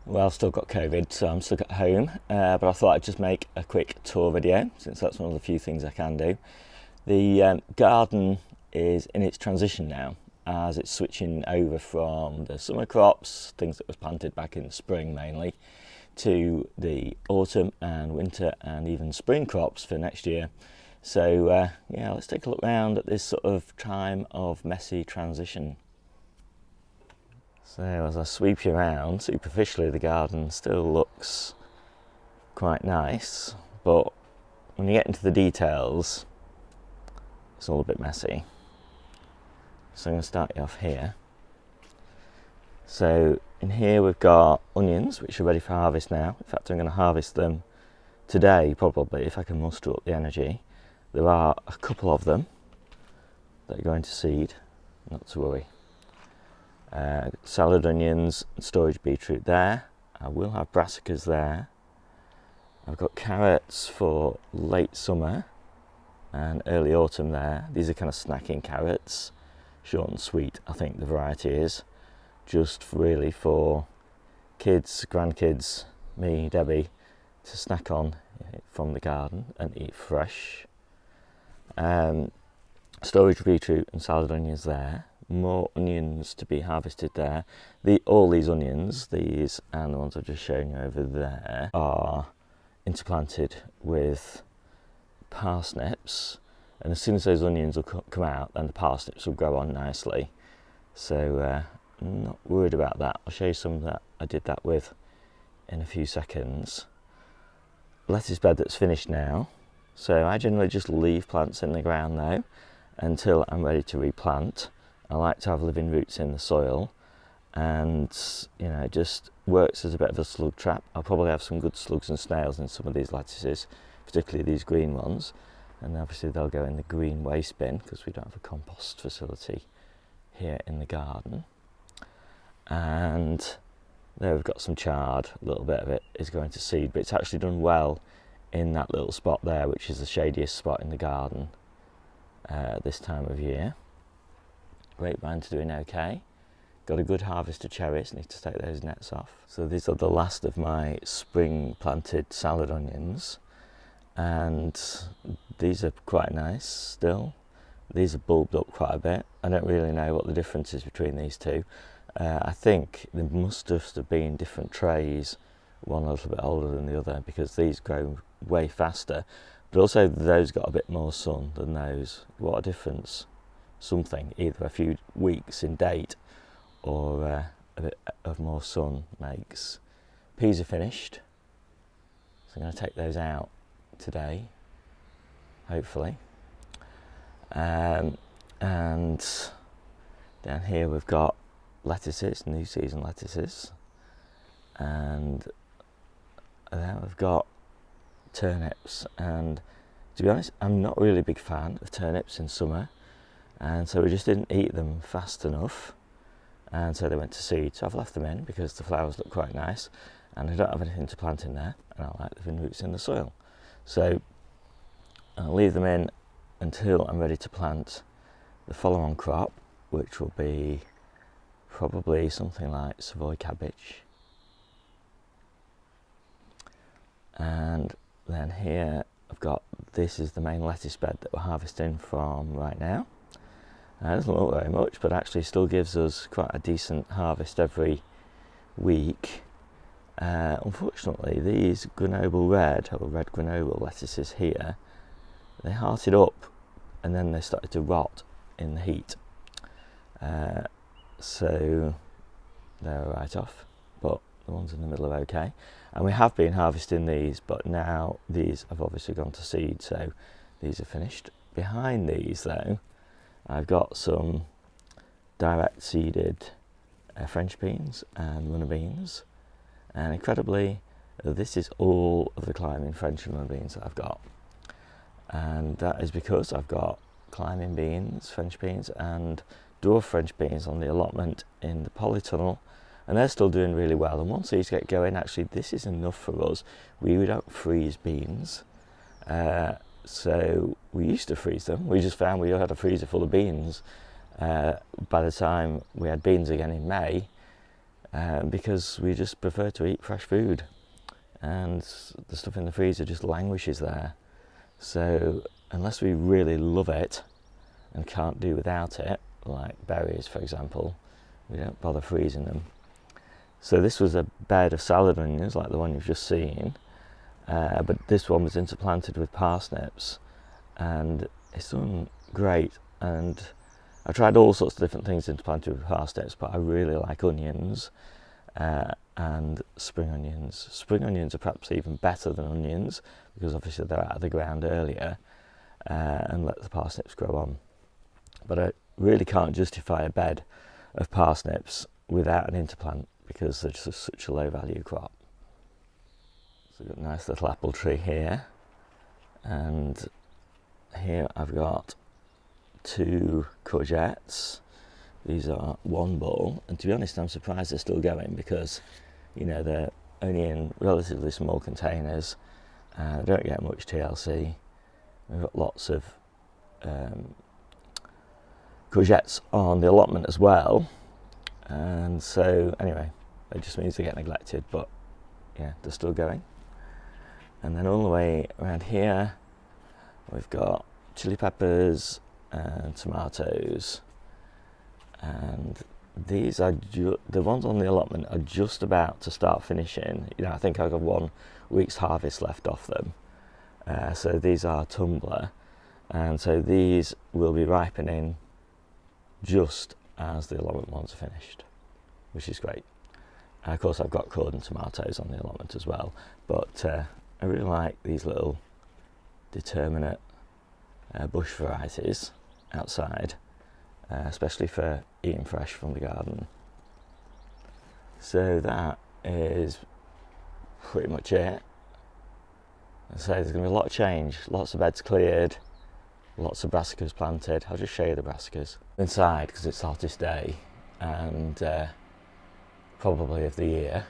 Well, still got COVID, so I'm stuck at home, but I thought I'd just make a quick tour video, since that's one of the few things I can do. The garden is in its transition now, as it's switching over from the summer crops, things that was planted back in the spring mainly, to the autumn and winter and even spring crops for next year. So yeah, let's take a look around at this sort of time of messy transition. So as I sweep you around, superficially the garden still looks quite nice, but when you get into the details, it's all a bit messy. So I'm going to start you off here. So in here we've got onions, which are ready for harvest now. In fact, I'm going to harvest them today, probably, if I can muster up the energy. There are a couple of them that are going to seed, not to worry. Salad onions and storage beetroot there. I will have brassicas there. I've got carrots for late summer and early autumn there. These are kind of snacking carrots, short and sweet, I think the variety is. Just really for kids, grandkids, me, Debbie, to snack on from the garden and eat fresh. Storage beetroot and salad onions there. More onions to be harvested there. All these onions, these and the ones I've just shown you over there, are interplanted with parsnips, and as soon as those onions will come out, then the parsnips will grow on nicely. So I'm not worried about that. I'll show you some that I did that with in a few seconds. Lettuce bed that's finished now. So I generally just leave plants in the ground though until I'm ready to replant. I like to have living roots in the soil, and it just works as a bit of a slug trap. I'll probably have some good slugs and snails in some of these lettuces, particularly these green ones, and obviously they'll go in the green waste bin because we don't have a compost facility here in the garden. And there we've got some chard. A little bit of it is going to seed, but it's actually done well in that little spot there, which is the shadiest spot in the garden this time of year. Grapevines doing okay. Got a good harvest of cherries, need to take those nets off. So these are the last of my spring planted salad onions, and these are quite nice still. These are bulbed up quite a bit. I don't really know what the difference is between these two. I think there must have been different trays, one a little bit older than the other, because these grow way faster, but also those got a bit more sun than those. What a difference. Something, either a few weeks in date or a bit of more sun makes. Peas are finished, so I'm going to take those out today, hopefully. And down here we've got lettuces, new season lettuces, and then we've got turnips. And to be honest, I'm not really a big fan of turnips in summer, and so we just didn't eat them fast enough, and so they went to seed. So I've left them in because the flowers look quite nice, and I don't have anything to plant in there, and I like living roots in the soil. So I'll leave them in until I'm ready to plant the follow-on crop, which will be probably something like Savoy cabbage. And then here I've got, this is the main lettuce bed that we're harvesting from right now. It doesn't look very much, but actually still gives us quite a decent harvest every week. Unfortunately, these Grenoble red, or red Grenoble lettuces here, they hearted up and then they started to rot in the heat. So they're a write-off, but the ones in the middle are okay. And we have been harvesting these, but now these have obviously gone to seed, so these are finished. Behind these though, I've got some direct seeded French beans and runner beans, and incredibly this is all of the climbing French and runner beans that I've got, and that is because I've got climbing beans, French beans and dwarf French beans on the allotment in the polytunnel, and they're still doing really well. And once these get going, actually this is enough for us. We don't freeze beans, so we used to freeze them. We just found we had a freezer full of beans. By the time we had beans again in May, because we just prefer to eat fresh food, and the stuff in the freezer just languishes there. So unless we really love it and can't do without it, like berries for example, we don't bother freezing them. So this was a bed of salad onions like the one you've just seen, but this one was interplanted with parsnips, and it's done great. And I tried all sorts of different things interplanted with parsnips, but I really like onions and spring onions. Spring onions are perhaps even better than onions because obviously they're out of the ground earlier and let the parsnips grow on. But I really can't justify a bed of parsnips without an interplant because they're just such a low value crop. So we've got a nice little apple tree here, and here I've got 2 courgettes. These are 1 bulb, and to be honest I'm surprised they're still going because, you know, they're only in relatively small containers, they don't get much TLC. We've got lots of courgettes on the allotment as well, and so anyway, it just means they get neglected, but yeah, they're still going. And then all the way around here we've got chili peppers and tomatoes, and these are the ones on the allotment are just about to start finishing. You know, I think I've got 1 week's harvest left off them, so these are tumbler, and so these will be ripening just as the allotment ones are finished, which is great. And of course I've got cordon tomatoes on the allotment as well, but I really like these little determinate bush varieties outside, especially for eating fresh from the garden. So that is pretty much it. So there's going to be a lot of change, lots of beds cleared, lots of brassicas planted. I'll just show you the brassicas inside because it's the hottest day and probably of the year,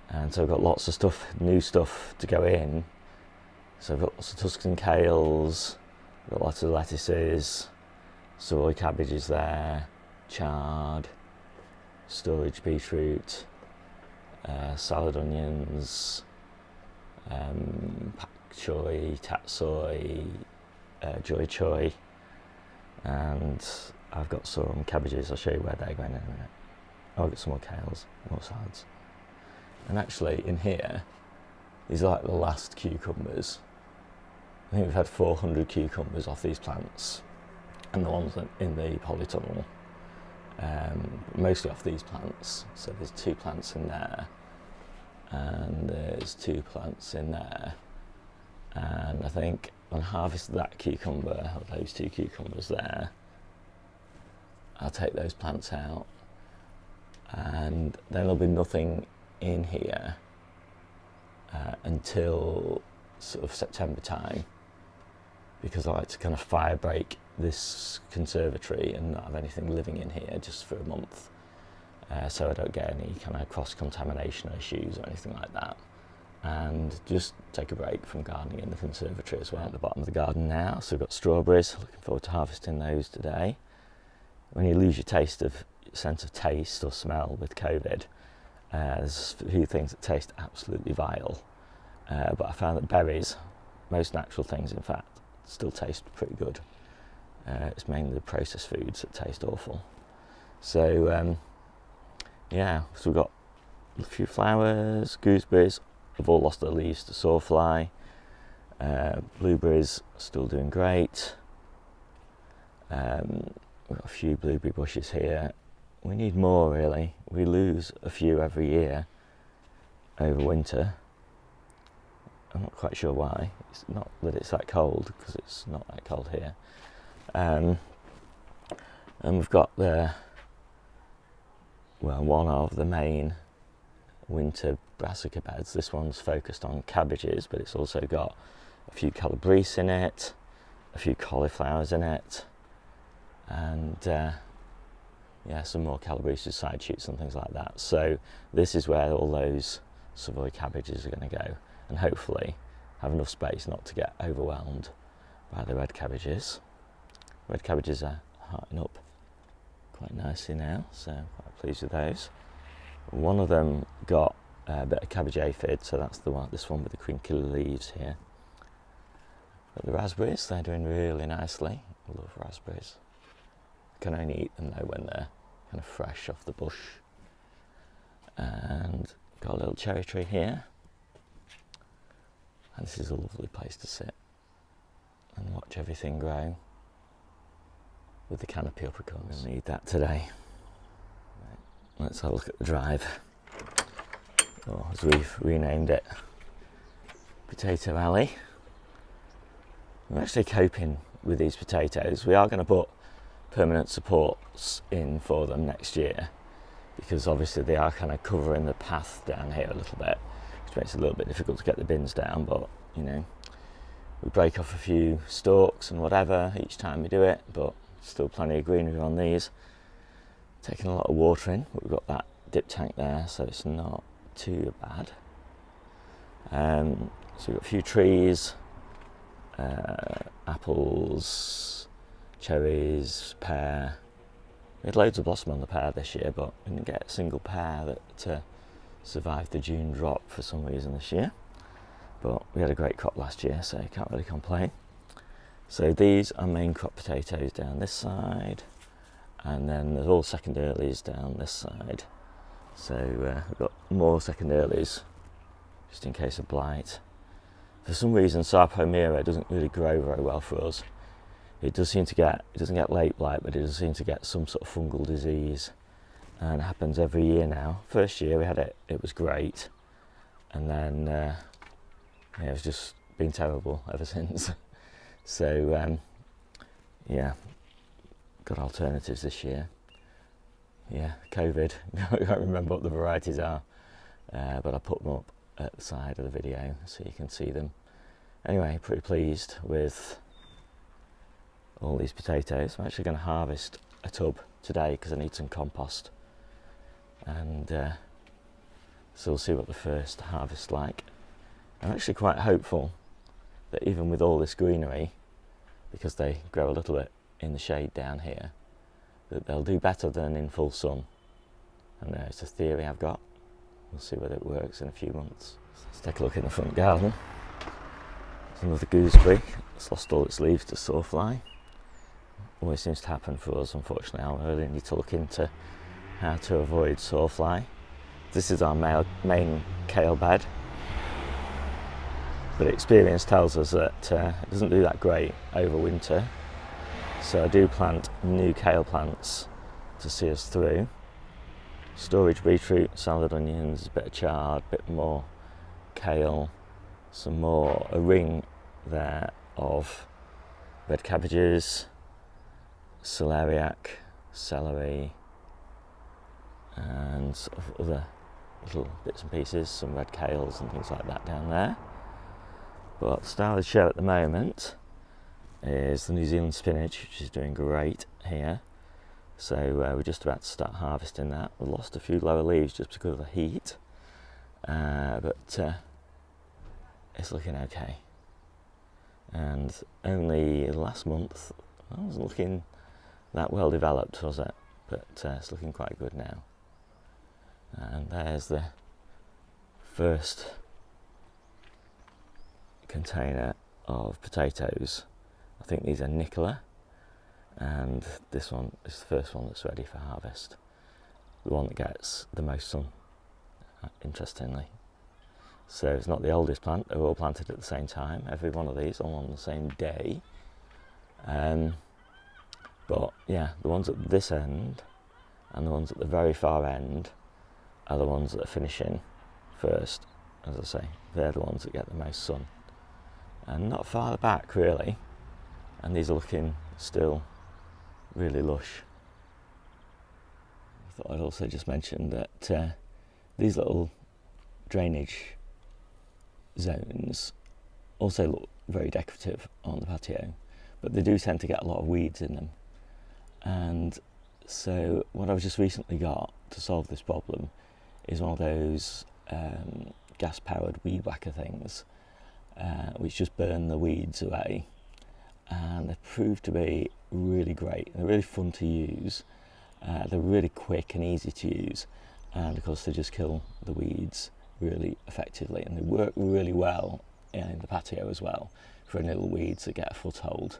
and so I've got lots of stuff, new stuff to go in. So I've got lots of Tuscan kales, I've got lots of lettuces, soy cabbages there, chard, storage beetroot, salad onions, pak choy, tatsoi, joy choy, and I've got some cabbages. I'll show you where they're going in a minute. Oh, I've got some more kales, more salads. And actually in here, these are like the last cucumbers. I think we've had 400 cucumbers off these plants, and the ones in the polytunnel, mostly off these plants. So there's 2 plants in there, and there's 2 plants in there, and I think when I harvest that cucumber, or those 2 cucumbers there, I'll take those plants out, and then there'll be nothing in here until sort of September time, because I like to kind of fire break this conservatory and not have anything living in here just for a month, so I don't get any kind of cross-contamination issues or anything like that, and just take a break from gardening in the conservatory as well. At the bottom of the garden now, so we've got strawberries, looking forward to harvesting those today. When you lose your sense of taste or smell with COVID, there's a few things that taste absolutely vile, but I found that berries, most natural things in fact, still taste pretty good. It's mainly the processed foods that taste awful. So yeah, so we've got a few flowers, gooseberries have all lost their leaves to sawfly, blueberries are still doing great. We've got a few blueberry bushes here. We need more really. We lose a few every year over winter. I'm not quite sure why. It's not that it's that cold, because it's not that cold here. And we've got one of the main winter brassica beds. This one's focused on cabbages, but it's also got a few calabrese in it, a few cauliflowers in it, and yeah, some more calabrese side shoots and things like that. So this is where all those Savoy cabbages are going to go, and hopefully have enough space not to get overwhelmed by the red cabbages. Red cabbages are hearting up quite nicely now, so I'm quite pleased with those. One of them got a bit of cabbage aphid, so that's the one, this one with the crinkly leaves here. But the raspberries, they're doing really nicely. I love raspberries. I can only eat them though when they're kind of fresh off the bush. And got a little cherry tree here. And this is a lovely place to sit and watch everything grow with the canopy up, of course. We'll need that today. Right, let's have a look at the drive. Or as we've renamed it, Potato Alley. We're actually coping with these potatoes. We are going to put permanent supports in for them next year, because obviously they are kind of covering the path down here a little bit, which makes it a little bit difficult to get the bins down, but you know, we break off a few stalks and whatever each time we do it, but still plenty of greenery on these. Taking a lot of water in, but we've got that dip tank there, so it's not too bad. So we've got a few trees, apples, cherries, pear. We had loads of blossom on the pear this year, but we didn't get a single pear that survived the June drop for some reason this year. But we had a great crop last year, so you can't really complain. So these are main crop potatoes down this side, and then there's all second earlies down this side. So we've got more second earlies just in case of blight. For some reason, Sarpomira doesn't really grow very well for us. It doesn't get late blight, but it does seem to get some sort of fungal disease, and it happens every year now. First year we had it, it was great, and then yeah, it's just been terrible ever since. So yeah, got alternatives this year. Yeah, COVID, I can't remember what the varieties are, but I put them up at the side of the video so you can see them. Anyway, pretty pleased with all these potatoes. I'm actually going to harvest a tub today because I need some compost, and so we'll see what the first harvest's like. I'm actually quite hopeful that even with all this greenery, because they grow a little bit in the shade down here, that they'll do better than in full sun. And it's a theory I've got. We'll see whether it works in a few months. Let's take a look in the front garden. There's another gooseberry. It's lost all its leaves to sawfly. Always seems to happen for us, unfortunately. I really need to look into how to avoid sawfly. This is our main kale bed, but experience tells us that it doesn't do that great over winter. So I do plant new kale plants to see us through. Storage beetroot, salad onions, a bit of chard, a bit more kale, some more, a ring there of red cabbages, celeriac, celery, and sort of other little bits and pieces, some red kales and things like that down there. But the star of the show at the moment is the New Zealand spinach, which is doing great here. So we're just about to start harvesting that. We lost a few lower leaves just because of the heat, but it's looking okay. And only last month, I wasn't looking that well developed, was it? But it's looking quite good now. And there's the first container of potatoes. I think these are Nicola, and this one is the first one that's ready for harvest. The one that gets the most sun, interestingly. So it's not the oldest plant, they're all planted at the same time, every one of these all on the same day. But yeah, the ones at this end and the ones at the very far end are the ones that are finishing first. As I say, they're the ones that get the most sun. And not far back really, and these are looking still really lush. I thought I'd also just mention that these little drainage zones also look very decorative on the patio, but they do tend to get a lot of weeds in them. And so what I've just recently got to solve this problem is one of those gas-powered weed whacker things, which just burn the weeds away, and they prove to be really great. They're really fun to use, they're really quick and easy to use, and of course they just kill the weeds really effectively, and they work really well in the patio as well for any little weeds that get a foothold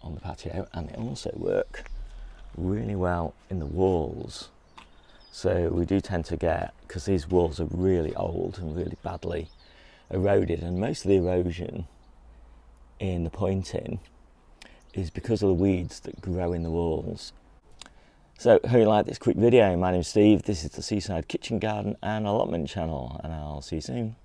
on the patio, and they also work really well in the walls. So we do tend to get, because these walls are really old and really badly eroded, and most of the erosion in the pointing is because of the weeds that grow in the walls. So hope you like this quick video. My name's Steve, this is the Seaside Kitchen Garden and Allotment channel, and I'll see you soon.